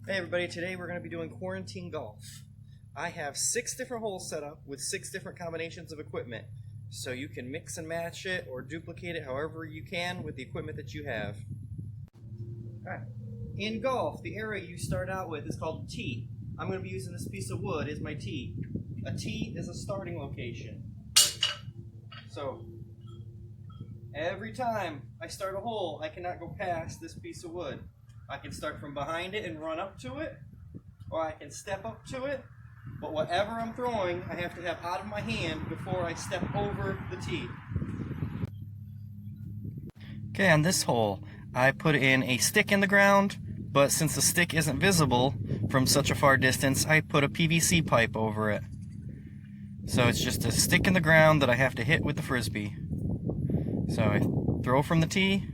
Hey everybody, today we're going to be doing quarantine golf. I have 6 different holes set up with 6 different combinations of equipment. So you can mix and match it or duplicate it however you can with the equipment that you have. Alright, in golf, the area you start out with is called the tee. I'm going to be using this piece of wood as my tee. A tee is a starting location. So, every time I start a hole, I cannot go past this piece of wood. I can start from behind it and run up to it, or I can step up to it, but whatever I'm throwing, I have to have out of my hand before I step over the tee. Okay, on this hole, I put in a stick in the ground, but since the stick isn't visible from such a far distance, I put a PVC pipe over it. So it's just a stick in the ground that I have to hit with the frisbee. So I throw from the tee,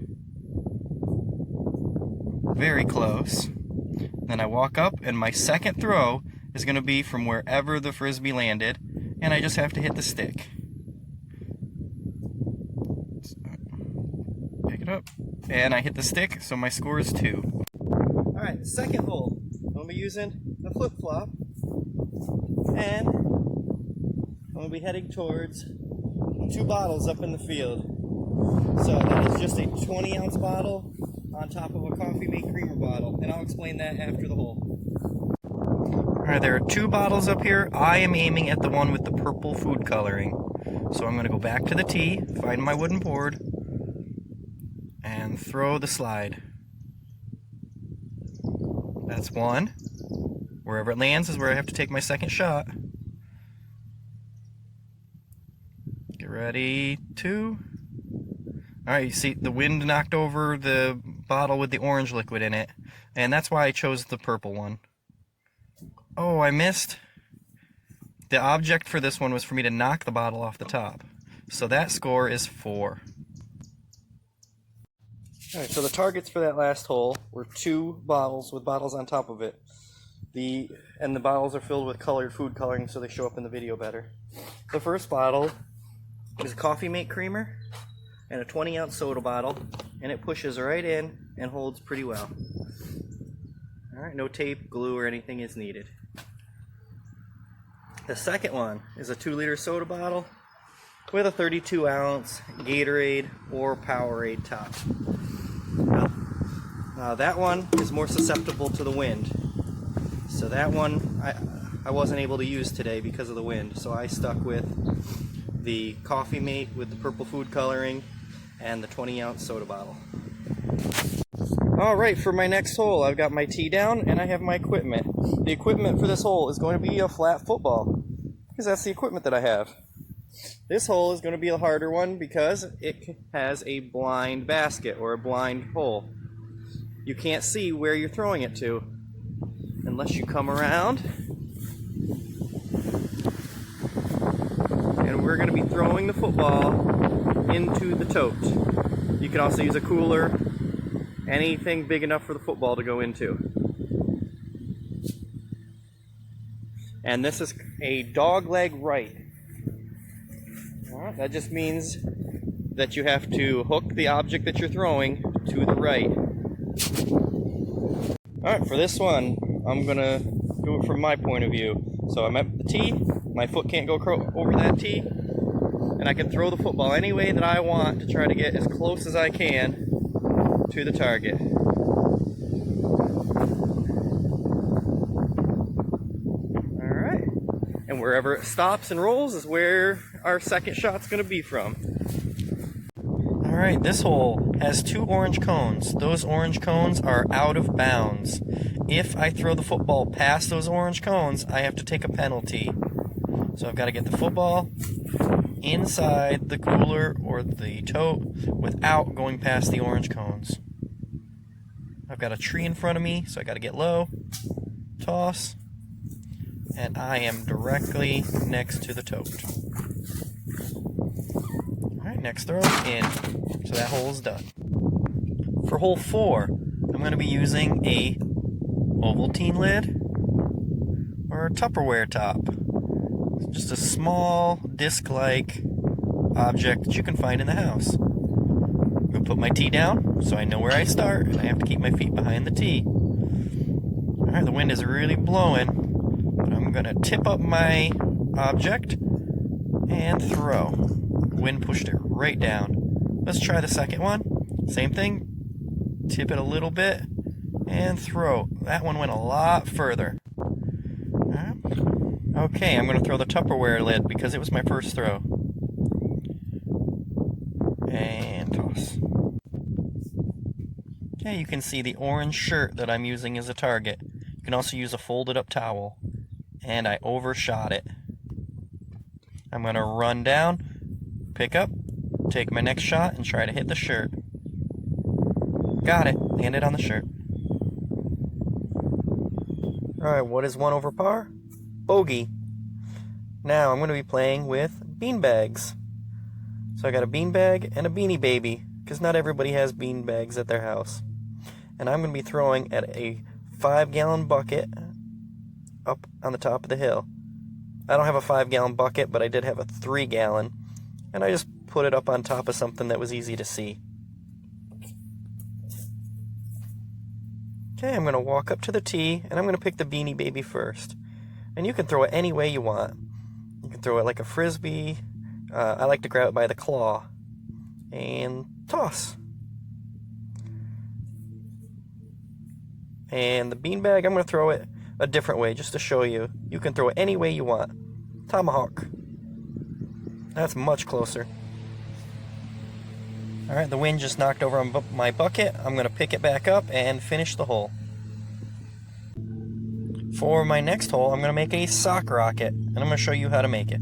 very close. Then I walk up, and my second throw is going to be from wherever the frisbee landed, and I just have to hit the stick. Pick it up, and I hit the stick, so my score is 2. Alright, the second hole, I'm going to be using a flip-flop, and I'm going to be heading towards 2 bottles up in the field. So that is just a 20-ounce bottle on top of a Coffee Mate creamer bottle, and I'll explain that after the hole. Alright, there are 2 bottles up here. I am aiming at the one with the purple food coloring. So I'm going to go back to the tee, find my wooden board, and throw the slide. That's 1. Wherever it lands is where I have to take my second shot. Get ready, 2. Alright, you see the wind knocked over the bottle with the orange liquid in it, and that's why I chose the purple one. Oh, I missed. The object for this one was for me to knock the bottle off the top. So that score is 4. Alright, so the targets for that last hole were 2 bottles with bottles on top of it. And the bottles are filled with colored food coloring so they show up in the video better. The first bottle is a Coffee Mate creamer and a 20-ounce soda bottle, and it pushes right in and holds pretty well. Alright, no tape, glue, or anything is needed. The second one is a 2-liter soda bottle with a 32-ounce Gatorade or Powerade top. Now that one is more susceptible to the wind. So that one I wasn't able to use today because of the wind, so I stuck with the Coffee Mate with the purple food coloring and the 20-ounce soda bottle. Alright, for my next hole, I've got my tee down and I have my equipment. The equipment for this hole is going to be a flat football, because that's the equipment that I have. This hole is going to be a harder one because it has a blind basket or a blind hole. You can't see where you're throwing it to unless you come around. And we're going to be throwing the football into the tote. You can also use a cooler, anything big enough for the football to go into. And this is a dog leg right. Alright, that just means that you have to hook the object that you're throwing to the right. Alright, for this one, I'm going to do it from my point of view. So I'm at the tee, my foot can't go over that tee, and I can throw the football any way that I want to try to get as close as I can to the target. Alright, and wherever it stops and rolls is where our second shot's going to be from. Alright, this hole has 2 orange cones. Those orange cones are out of bounds. If I throw the football past those orange cones, I have to take a penalty. So I've got to get the football inside the cooler or the tote without going past the orange cones. I've got a tree in front of me, so I got to get low, toss, and I am directly next to the tote. Alright, next throw, in. So that hole is done. For hole 4, I'm going to be using a Ovaltine lid or a Tupperware top. Just a small disc-like object that you can find in the house. I'm going to put my tee down so I know where I start, and I have to keep my feet behind the tee. Alright, the wind is really blowing, but I'm gonna tip up my object and throw. The wind pushed it right down. Let's try the second one. Same thing. Tip it a little bit and throw. That one went a lot further. Okay, I'm going to throw the Tupperware lid because it was my first throw. And toss. Okay, you can see the orange shirt that I'm using as a target. You can also use a folded up towel. And I overshot it. I'm going to run down, pick up, take my next shot, and try to hit the shirt. Got it. Landed on the shirt. Alright, what is 1 over par? Bogey. Now I'm going to be playing with beanbags. So I got a beanbag and a Beanie Baby, because not everybody has beanbags at their house. And I'm going to be throwing at a 5-gallon bucket up on the top of the hill. I don't have a 5-gallon bucket, but I did have a 3-gallon. And I just put it up on top of something that was easy to see. Okay, I'm going to walk up to the tee, and I'm going to pick the Beanie Baby first. And you can throw it any way you want. You can throw it like a frisbee. I like to grab it by the claw. And toss. And the beanbag, I'm going to throw it a different way, just to show you. You can throw it any way you want. Tomahawk. That's much closer. Alright, the wind just knocked over my bucket. I'm going to pick it back up and finish the hole. For my next hole, I'm going to make a sock rocket, and I'm going to show you how to make it.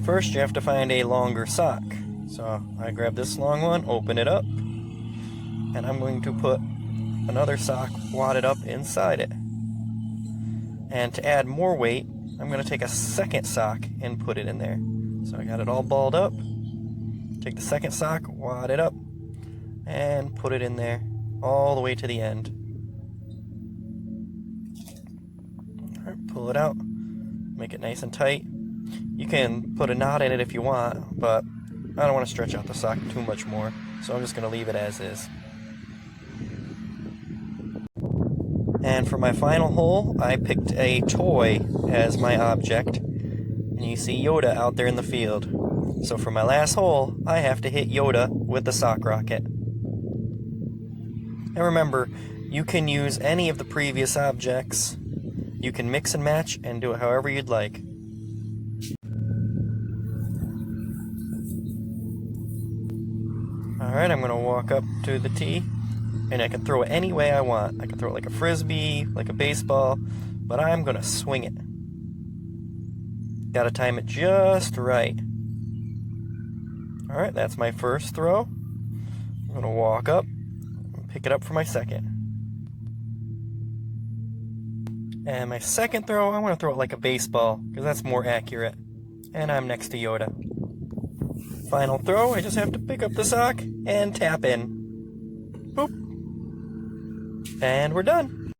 First, you have to find a longer sock. So, I grab this long one, open it up, and I'm going to put another sock wadded up inside it. And to add more weight, I'm going to take a second sock and put it in there. So I got it all balled up. Take the second sock, wad it up, and put it in there all the way to the end. Alright, pull it out, make it nice and tight. You can put a knot in it if you want, but I don't want to stretch out the sock too much more, so I'm just going to leave it as is. And for my final hole, I picked a toy as my object, and you see Yoda out there in the field. So for my last hole, I have to hit Yoda with the sock rocket. And remember, you can use any of the previous objects. You can mix and match and do it however you'd like. Alright, I'm going to walk up to the tee, and I can throw it any way I want. I can throw it like a frisbee, like a baseball, but I'm going to swing it. Gotta time it just right. Alright, that's my first throw. I'm going to walk up and pick it up for my second. And my second throw, I want to throw it like a baseball, because that's more accurate. And I'm next to Yoda. Final throw, I just have to pick up the sock and tap in. Boop. And we're done.